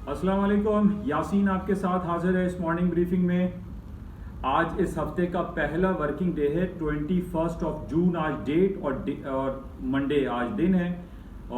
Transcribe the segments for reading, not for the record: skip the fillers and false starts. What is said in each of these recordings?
अस्सलाम वालेकुम। यासीन आपके साथ हाजिर है इस मॉर्निंग ब्रीफिंग में। आज इस हफ्ते का पहला वर्किंग डे है, 21 जून आज डेट और मंडे आज दिन है।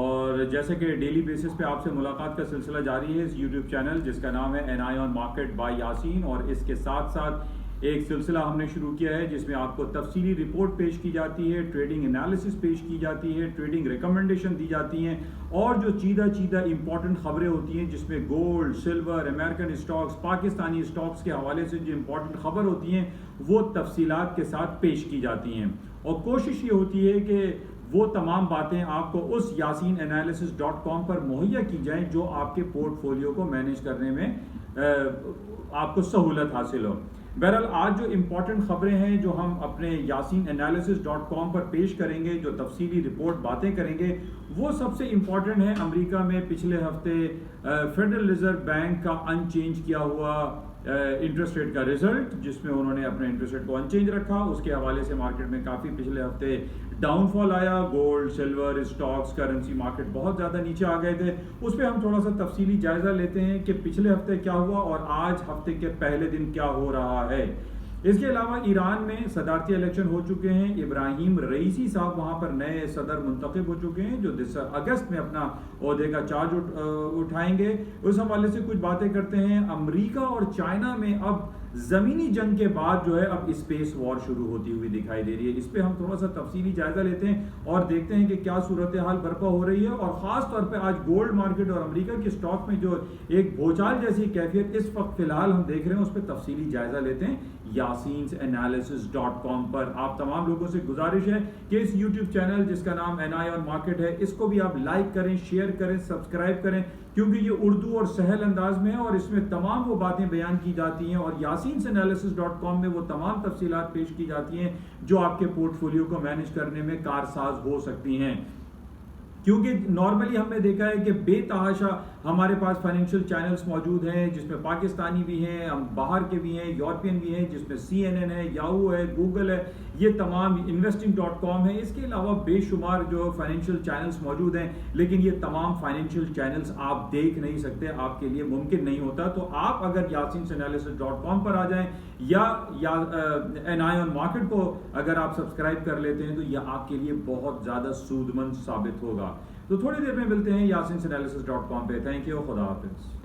और जैसे कि डेली बेसिस पे आपसे मुलाकात का सिलसिला जारी है इस यूट्यूब चैनल जिसका नाम है an eye on market by Yaseen, और इसके साथ साथ एक सिलसिला हमने शुरू किया है जिसमें आपको तफसीली रिपोर्ट पेश की जाती है, ट्रेडिंग एनालिसिस पेश की जाती है, ट्रेडिंग रिकमेंडेशन दी जाती हैं, और जो चीदा इंपॉर्टेंट खबरें होती हैं जिसमें gold, silver, American stocks, Pakistani stocks के हवाले से जो इंपॉर्टेंट खबर होती हैं वो तफसीलात के साथ पेश की जाती हैं। और कोशिश ये होती है कि वो तमाम बातें आपको उस yasinanalysis.com पर मुहैया की जाएं जो आपके पोर्टफोलियो को मैनेज करने में आपको सहूलत हासिल हो। बहरहाल आज जो इम्पॉर्टेंट खबरें हैं जो हम अपने yasinanalysis.com पर पेश करेंगे, जो तफसीली रिपोर्ट बातें करेंगे, वो सबसे इम्पॉर्टेंट है अमेरिका में पिछले हफ्ते फेडरल रिजर्व बैंक का अनचेंज किया हुआ इंटरेस्ट रेट का रिजल्ट, जिसमें उन्होंने अपने इंटरेस्ट रेट को अनचेंज रखा। उसके हवाले से मार्केट में काफ़ी पिछले हफ्ते डाउनफॉल आया, gold, silver, stocks, currency market बहुत ज़्यादा नीचे आ गए थे। उस पर हम थोड़ा सा तफसीली जायज़ा लेते हैं कि पिछले हफ्ते क्या हुआ और आज हफ्ते के पहले दिन क्या हो रहा है। इसके अलावा ईरान में सदारती इलेक्शन हो चुके हैं। इब्राहिम रईसी साहब वहाँ पर नए सदर मुंतखब हो चुके हैं जो अगस्त में अपना ओहदे का चार्ज उठाएंगे। उस हवाले से कुछ बातें करते हैं। अमेरिका और चाइना में अब ज़मीनी जंग के बाद जो है अब स्पेस वॉर शुरू होती हुई दिखाई दे रही है। इस पर हम थोड़ा सा तफसीली जायजा लेते हैं और देखते हैं कि क्या सूरत हाल बर्पा हो रही है। और ख़ास तौर पे आज गोल्ड मार्केट और अमेरिका के स्टॉक में जो एक भूचाल जैसी कैफियत इस वक्त फिलहाल हम देख रहे हैं उस पर तफसीली जायजा लेते हैं yasinanalysis.com पर। आप तमाम लोगों से गुजारिश है कि इस यूट्यूब चैनल जिसका नाम एन आई ऑन मार्केट है, इसको भी आप लाइक करें, शेयर करें, सब्सक्राइब करें, क्योंकि ये उर्दू और सहल अंदाज में है और इसमें तमाम वो बातें बयान की जाती हैं और yasinanalysis.com में वो तमाम तफसीलात पेश की जाती हैं जो आपके पोर्टफोलियो को मैनेज करने में कारसाज हो सकती हैं। क्योंकि नॉर्मली हमने देखा है कि बेतहाशा हमारे पास फाइनेंशियल चैनल्स मौजूद हैं जिसमें पाकिस्तानी भी हैं, हम बाहर के भी हैं, यूरोपियन भी हैं, जिसमें CNN है, याहू है, गूगल है, ये तमाम investing.com है। इसके अलावा बेशुमार जो फाइनेंशियल चैनल्स मौजूद हैं, लेकिन ये तमाम फाइनेंशियल चैनल्स आप देख नहीं सकते, आपके लिए मुमकिन नहीं होता। तो आप अगर yasinanalysis.com पर आ जाएं या एन आई ऑन मार्केट को अगर आप सब्सक्राइब कर लेते हैं तो यह आपके लिए बहुत ज़्यादा सूदमंद साबित होगा। तो थोड़ी देर में मिलते हैं yasinanalysis.com पे। थैंक यू, खुदा हाफिज़।